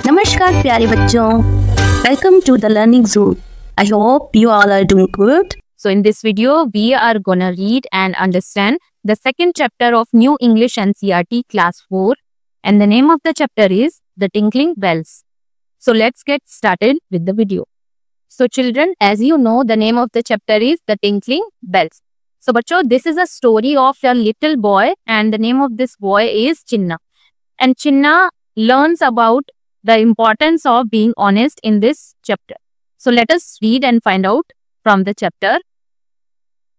नमस्कार प्यारे बच्चों, welcome to the learning zone. I hope you all are doing good. So in this video, we are gonna read and understand the second chapter of New English NCERT Class 4, and the name of the chapter is The Tinkling Bells. So let's get started with the video. So children, as you know, the name of the chapter is The Tinkling Bells. So bachcho, this is a story of a little boy, and the name of this boy is Chinna. And Chinna learns about the importance of being honest in this chapter. So let us read and find out from the chapter.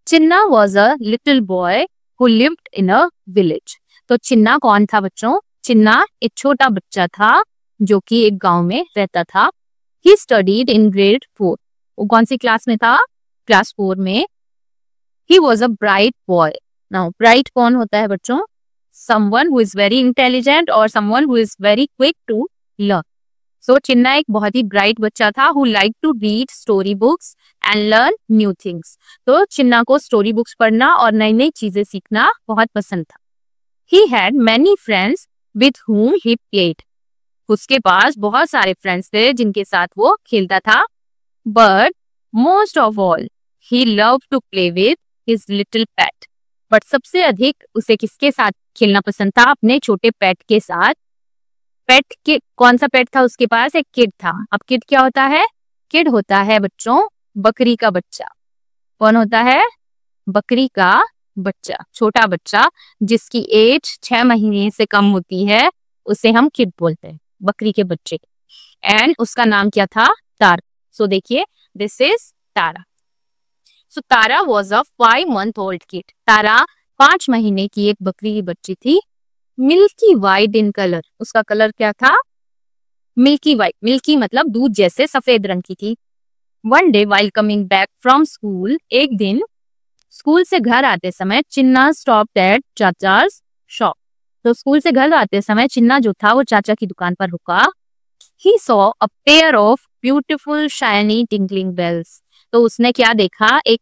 Chinna was a little boy who lived in a village. तो चिन्ना कौन था बच्चों? चिन्ना एक छोटा बच्चा था जो कि एक गांव में रहता था. He studied in grade 4. वो कौन सी क्लास में था? क्लास 4 में. He was a bright boy. Now, bright कौन होता है बच्चों? Someone who is very intelligent or someone who is very quick to learn. So, चिन्ना एक बहुत ही bright बच्चा था who liked to read story books and learn new things. तो चिन्ना को story books पढ़ना और नई नई चीजें सीखना बहुत पसंद था. He had many friends with whom he played. उसके पास बहुत सारे friends थे जिनके साथ वो खेलता था. But most of all, he loved to play with his little pet. But सबसे अधिक उसे किसके साथ खेलना पसंद था? अपने छोटे पेट के साथ. पेट के कौन सा पेट था उसके पास? एक किड था. अब किड क्या होता है? किड होता है बच्चों बकरी का बच्चा. कौन होता है? बकरी का बच्चा, छोटा बच्चा जिसकी एज 6 महीने से कम होती है उसे हम किड बोलते हैं, बकरी के बच्चे. एंड उसका नाम क्या था? तारा. सो देखिए, this is Tara. So Tara was a 5-month-old kid. Tara 5 महीने की एक बकरी की बच्ची थी. Milky white in colour. उसका कलर क्या था? Milky white. मिल्की मतलब दूध जैसे सफेद रंग की थी. One day while coming back from school, एक दिन स्कूल से घर आते समय चिन्ना स्टॉप्ड एट चाचा's शॉप. तो स्कूल से घर आते समय चिन्ना जो था वो चाचा की दुकान पर रुका. He saw a pair of beautiful shiny tinkling bells. तो उसने क्या देखा? एक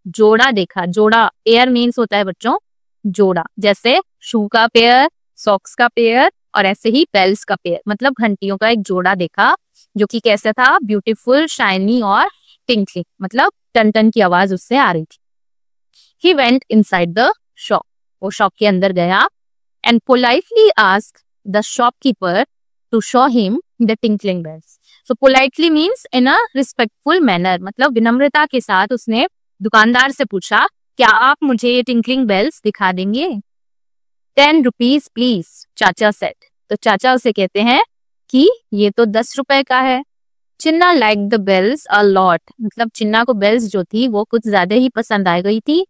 जोड़ा देखा. जोड़ा, पेयर मीन्स होता है बच्चों जोड़ा. जैसे शू का पेयर, सॉक्स का पेयर और ऐसे ही बेल्स का पेयर, मतलब घंटियों का एक जोड़ा देखा जो कि कैसा था? ब्यूटीफुल, शाइनी और टिंकलिंग, मतलब टन टन की आवाज उससे आ रही थी. He went inside the shop. वो शॉप के अंदर गया and politely asked the shopkeeper to show him the tinkling bells. So politely means in a respectful manner, मतलब विनम्रता के साथ उसने दुकानदार से पूछा, क्या आप मुझे ये टिंकलिंग बेल्स दिखा देंगे? 10 rupees please, चाचा सेड. तो चाचा उसे कहते हैं कि ये तो 10 रुपए का है. Chinna like the bells a lot. मतलब चिन्ना को बेल्स जो थी वो कुछ ज्यादा ही पसंद आ गई थी.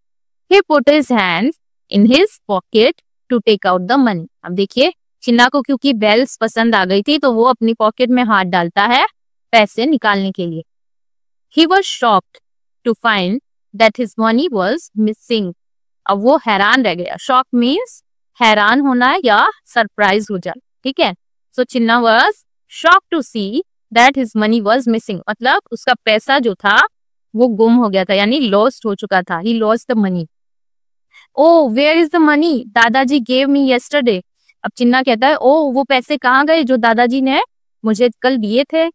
He put his hands in his pocket to take out the money. अब देखिए, चिन्ना को क्योंकि बेल्स पसंद आ गई थी तो वो अपनी पॉकेट में हाथ डालता है पैसे निकालने के लिए. He was shocked to find that his money was missing. अब वो हैरान रह गया. शॉक मीन्स हैरान होना या सरप्राइज हो जाना, ठीक है. So Chinna was shock to see that his money was missing. मतलब उसका पैसा जो था वो गुम हो गया था, यानी लॉस्ट हो चुका था. He lost the money. Oh where is the money दादाजी गेव मी यस्टरडे. अब चिन्ना कहता है, ओ वो पैसे कहाँ गए जो दादाजी ने मुझे कल दिए थे.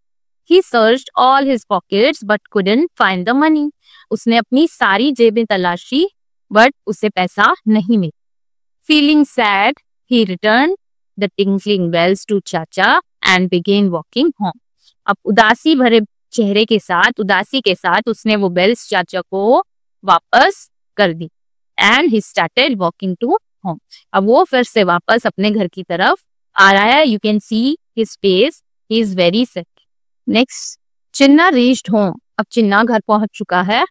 He searched all his pockets but couldn't find the money. उसने अपनी सारी जेबें तलाशी बट उसे पैसा नहीं मिला. Feeling sad, he returned the tinkling bells to Chacha and began walking home. अब उदासी भरे चेहरे के साथ, उदासी के साथ उसने वो बेल्स चाचा को वापस कर दी. And he started walking to home. अब वो फिर से वापस अपने घर की तरफ आ रहा है. You can see his face. He is very sad. Next, Chinna reached home. अब चिन्ना घर पहुंच चुका है.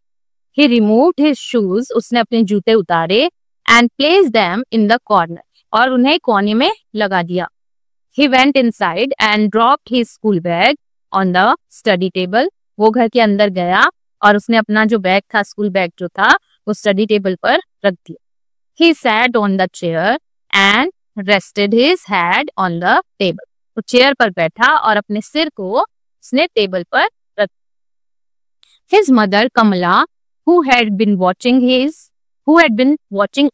He removed his shoes. उसने अपने जूते उतारे and placed them in the corner. और उन्हें कोने में लगा दिया. He went inside and dropped his school bag on the study table. वो घर के अंदर गया और उसने अपना जो बैग था, स्कूल बैग जो था, वो स्टडी टेबल पर रख दिया. He sat on the chair and rested his head on the table. वो चेयर पर बैठा और अपने सिर को उसने टेबल पर रख. His mother Kamala, who had been watching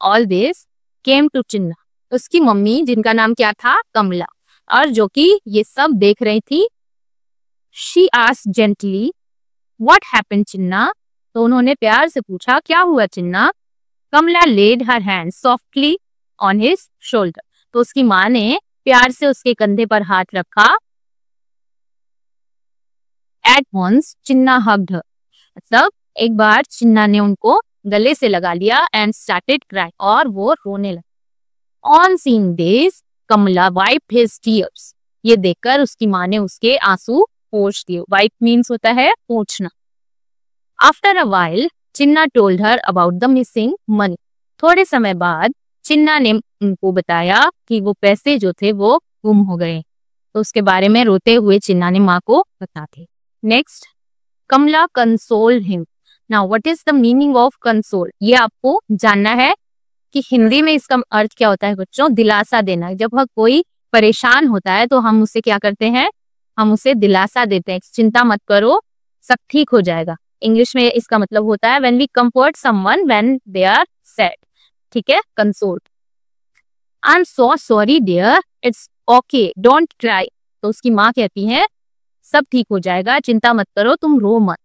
all this, came to Chinna. उसकी मम्मी जिनका नाम क्या था? कमला. और जो कि ये सब देख रही थी। She asked gently what happened Chinna, तो उन्होंने प्यार से पूछा क्या हुआ Chinna. Kamala led her hand softly on his shoulder, तो उसकी माँ ने प्यार से उसके कंधे पर हाथ रखा। एट वंस चिन्ना हग्ड हर, मतलब एक बार चिन्ना ने उनको गले से लगा लिया एंड स्टार्टेड क्राइंग, और वो रोने लगा। On seeing this Kamala wiped his tears, ये देखकर उसकी माँ ने उसके आंसू पोंछ दिए। वाइप मीन्स होता है पोंछना। After a while Chinna told her about the missing money, थोड़े समय बाद चिन्ना ने उनको बताया कि वो पैसे जो थे वो गुम हो गए, तो उसके बारे में रोते हुए चिन्ना ने माँ को बताते। Next, Kamala consoled him. Now what is the meaning of console, ये आपको जानना है कि हिंदी में इसका अर्थ क्या होता है बच्चों, दिलासा देना। जब वह कोई परेशान होता है तो हम उसे क्या करते हैं, हम उसे दिलासा देते हैं, चिंता मत करो सब ठीक हो जाएगा। इंग्लिश में इसका मतलब होता है when we comfort someone when they are sad, ठीक है, console. I am so sorry dear, it's okay don't cry, तो उसकी माँ कहती है सब ठीक हो जाएगा, चिंता मत करो, तुम रो मत।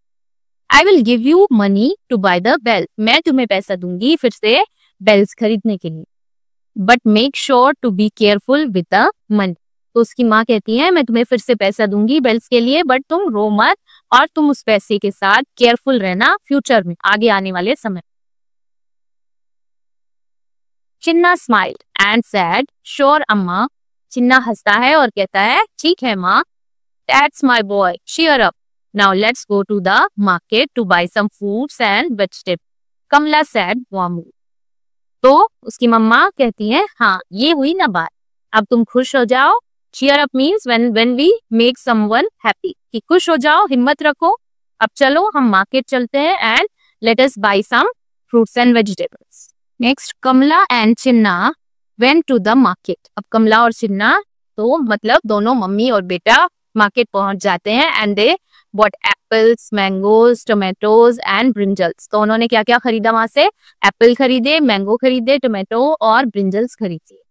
I will give you money to buy the bell, मैं तुम्हें पैसा दूंगी फिर से बेल्स खरीदने के लिए, but make sure to be careful with the money, तो उसकी माँ कहती है मैं तुम्हें फिर से पैसा दूंगी बेल्स के लिए, बट तुम रो मत और तुम उस पैसे के साथ केयरफुल रहना फ्यूचर में, आगे आने वाले समय। चिन्ना स्माइल्ड एंड सेड श्योर अम्मा, चिन्ना हंसता है और कहता है ठीक है माँ। That's my boy, cheer up. Now let's go to the market to buy some fruits and vegetables. Kamala said warmly. तो उसकी मम्मा कहती है हाँ ये हुई ना बात, अब तुम खुश हो जाओ। cheer up means when we make someone happy, कि खुश हो जाओ, हिम्मत रखो, अब चलो हम मार्केट चलते हैं and let us buy some fruits and vegetables. Next, Kamala and Chinna went to the market. अब कमला और चिन्ना तो मतलब दोनों मम्मी और बेटा मार्केट पहुंच जाते हैं and they bought apples, mangoes, tomatoes and brinjals, तो उन्होंने क्या क्या खरीदा वहां से, एप्पल खरीदे, मैंगो खरीदे, टोमेटो और ब्रिंजल्स खरीदे।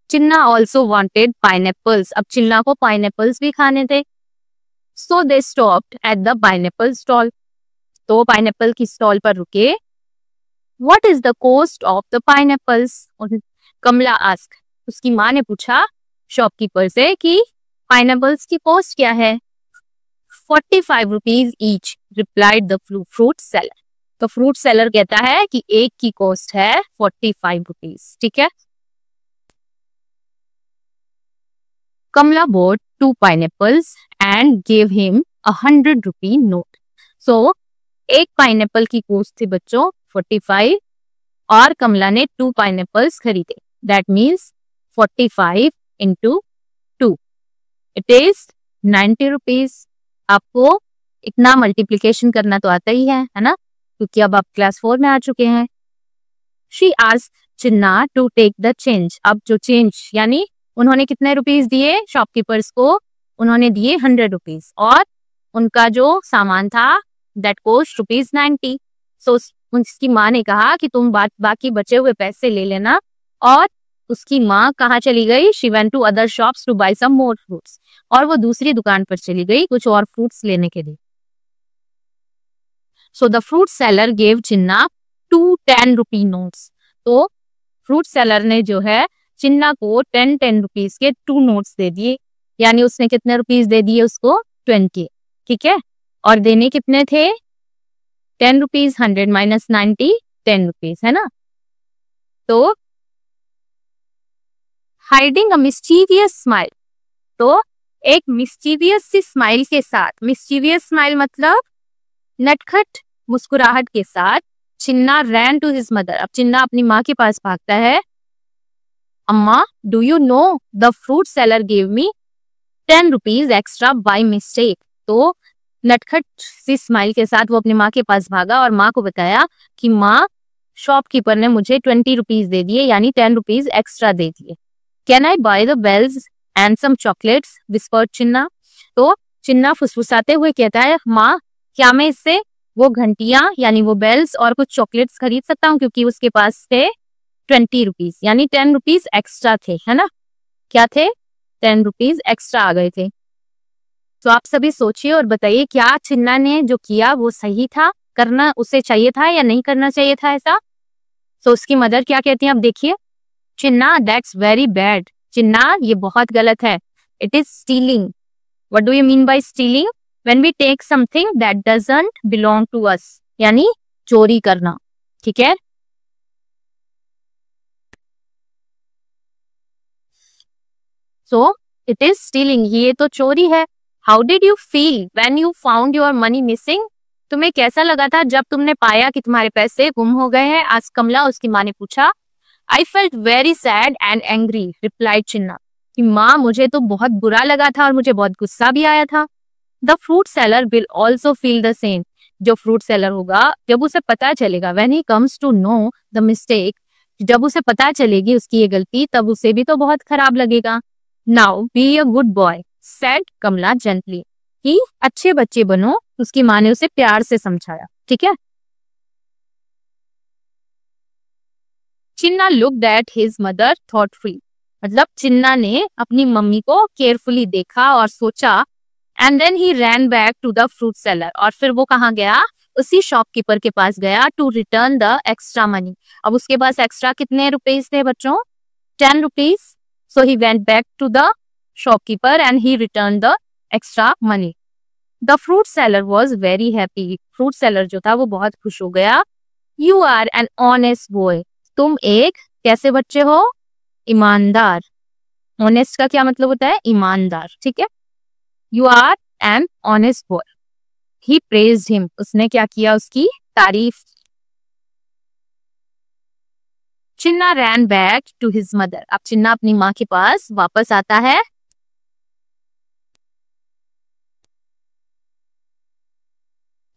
चिन्ना ऑल्सो वांटेड पाइनएप्पल्स, अब चिन्ना को पाइनएप्पल्स भी खाने थे। So they stopped at the pineapple stall, तो पाइनएप्पल की स्टॉल पर रुके। What is the cost of the pineapples, Kamala ask, उसकी माँ ने पूछा शॉपकीपर से कि पाइनएप्पल्स की कॉस्ट क्या है। 45 rupees each, replied the fruit seller, तो फ्रूट सेलर कहता है कि एक की कॉस्ट है 45 रुपीज, ठीक है। कमला bought 2 pineapples and gave him a 100 rupee note. So एक पाइनएप्पल की कॉस्ट थी बच्चों 45 और कमला ने 2 पाइनएप्पल्स खरीदे, that means 45 into 2 it is 90 rupees. आपको इतना मल्टीप्लीकेशन करना तो आता ही है ना, क्योंकि अब आप क्लास 4 में आ चुके हैं। She asked Chinna to take the change, अब जो चेंज यानी उन्होंने कितने रुपीज दिए शॉपकीपर्स को, उन्होंने दिए 100 रुपीज और उनका जो सामान था दैट कॉस्ट रुपीज 90। सो उसकी माँ ने कहा कि तुम बाकी बचे हुए पैसे ले लेना, और उसकी माँ कहाँ चली गई, she went to other shops to buy some more fruits, और वो दूसरी दुकान पर चली गई कुछ और फ्रूट्स लेने के लिए। So the fruit seller gave Chinna 2 10 rupee notes, तो फ्रूट सेलर ने जो है चिन्ना को 10 रुपीज के 2 नोट्स दे दिए, यानी उसने कितने रुपीज दे दिए उसको 20, ठीक है, और देने कितने थे 10 रुपीज, 100 माइनस 90 10 रुपीज, है ना। तो हाइडिंग अ मिस्चीवियस स्माइल, तो एक मिस्चीवियस सी स्माइल के साथ, मिस्चीवियस स्माइल मतलब नटखट मुस्कुराहट के साथ, चिन्ना रैन टू हिज मदर, अब चिन्ना अपनी माँ के पास भागता है। अम्मा do you know the fruit seller give me 10 rupees extra by mistake, तो नटखट सी स्माइल के साथ वो अपनी माँ के पास भागा और माँ को बताया कि माँ शॉपकीपर ने मुझे 20 रुपीज दे दिए, यानी 10 रुपीज एक्स्ट्रा दे दिए। Can I buy the bells and some chocolates, whispered Chinna, तो चिन्ना फुसफुसाते हुए कहता है माँ क्या मैं इससे वो घंटियां यानी वो बेल्स और कुछ चॉकलेट्स खरीद सकता हूँ, क्योंकि उसके पास थे 20 रुपीज, यानी 10 रुपीज एक्स्ट्रा थे, है ना। क्या थे 10 रुपीज एक्स्ट्रा आ गए थे। तो आप सभी सोचिए और बताइए क्या चिन्ना ने जो किया वो सही था, करना उसे चाहिए था या नहीं करना चाहिए था ऐसा। तो उसकी मदर क्या कहती हैं, अब देखिए, Chinna that's very bad, Chinna ये बहुत गलत है। It is stealing. What do you mean by stealing? When we take something that doesn't belong to us, यानी चोरी करना। ठीक है, सो इट इज स्टीलिंग, ये तो चोरी है। How did you feel when you found your money missing? तुम्हें कैसा लगा था जब तुमने पाया कि तुम्हारे पैसे गुम हो गए हैं? आज कमला, उसकी माँ ने पूछा। I felt very sad and angry, replied Chinna, कि माँ मुझे तो बहुत बुरा लगा था और मुझे बहुत गुस्सा भी आया था। The fruit seller will also feel the same, जो फ्रूट सेलर होगा जब उसे पता चलेगा, when he comes to know the mistake, जब उसे पता चलेगी उसकी ये गलती, तब उसे भी तो बहुत खराब लगेगा। Now be a good boy, said Kamala gently, कि अच्छे बच्चे बनो, उसकी माँ ने उसे प्यार से समझाया। ठीक है, Chinna looked at his mother thoughtfully, मतलब चिन्ना ने अपनी मम्मी को केयरफुली देखा और सोचा। And then he ran back to the fruit seller, और फिर वो कहाँ गया, उसी शॉपकीपर के पास गया, to return the extra money. अब उसके पास एक्स्ट्रा कितने रुपीज थे बच्चों? 10 rupees. So he went back to the shopkeeper and he return the extra money. The fruit seller was very happy, fruit seller जो था वो बहुत खुश हो गया। You are an honest boy, तुम एक कैसे बच्चे हो? ईमानदार। ऑनेस्ट का क्या मतलब होता है? ईमानदार। ठीक है, you are an honest boy. He praised him, उसने क्या किया, उसकी तारीफ। Chinna ran back to his mother, अब चिन्ना अपनी माँ के पास वापस आता है।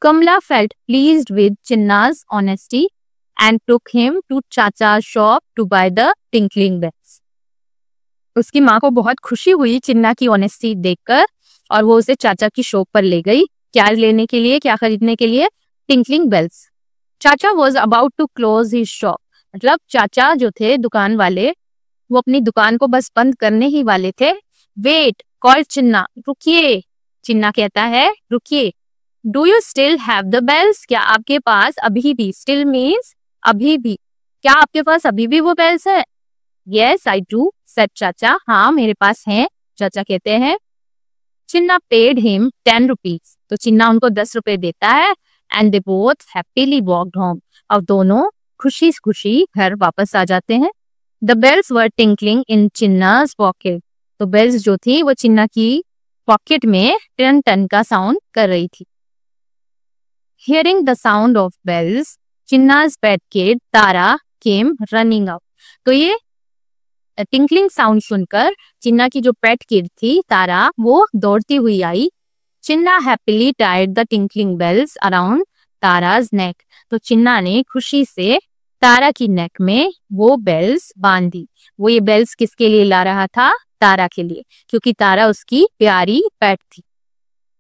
Kamla felt pleased with Chinna's honesty and took him to Chacha's shop to buy the tinkling bells. उसकी माँ को बहुत खुशी हुई चिन्ना की ऑनेस्टी देखकर, और वो उसे चाचा की शॉप पर ले गई। क्या लेने के लिए, क्या खरीदने के लिए? Tinkling bells. चाचा was about to close his shop, मतलब चाचा जो थे दुकान वाले, वो अपनी दुकान को बस बंद करने ही वाले थे। वेट, कॉल चिन्ना, रुकिए। चिन्ना कहता है रुकिए। Do you still have the bells, क्या आपके पास अभी भी, स्टिल मीन्स अभी भी, क्या आपके पास अभी भी वो बेल्स है? यस आई डू, सेड चाचा, हाँ मेरे पास हैं, चाचा कहते हैं। चिन्ना पेड हिम 10 रुपीज, तो चिन्ना उनको 10 रुपए देता है। And they both happily walked home, अब दोनों खुशी खुशी घर वापस आ जाते हैं। The bells were tinkling in Chinna's pocket, तो बेल्स जो थी वो चिन्ना की पॉकेट में टन टन का साउंड कर रही थी। Hearing the sound of bells, Chinna's pet kid Tara came running up. तो ये टिंकलिंग साउंड सुनकर चिन्ना की जो पेट किड थी तारा, वो दौड़ती हुई आई। Chinna happily tied the tinkling bells around Tara's neck, तो चिन्ना ने खुशी से तारा की नेक में वो बेल्स बांध दी। वो ये बेल्स किसके लिए ला रहा था? तारा के लिए, क्योंकि तारा उसकी प्यारी पेट थी।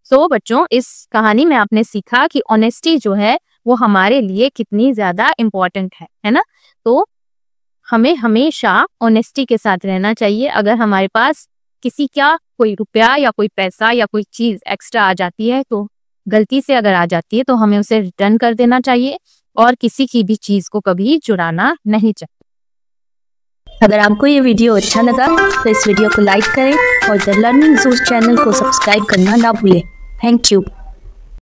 सो बच्चों, इस कहानी में आपने सीखा कि ऑनेस्टी जो है वो हमारे लिए कितनी ज्यादा इम्पोर्टेंट है ना। तो हमें हमेशा ऑनेस्टी के साथ रहना चाहिए। अगर हमारे पास किसी का कोई रुपया या कोई पैसा या कोई चीज एक्स्ट्रा आ जाती है, तो गलती से अगर आ जाती है तो हमें उसे रिटर्न कर देना चाहिए, और किसी की भी चीज को कभी चुराना नहीं चाहिए। अगर आपको ये वीडियो अच्छा लगा तो इस वीडियो को लाइक करें और द लर्निंग ज़ोन चैनल को सब्सक्राइब करना ना भूलें। Thank you.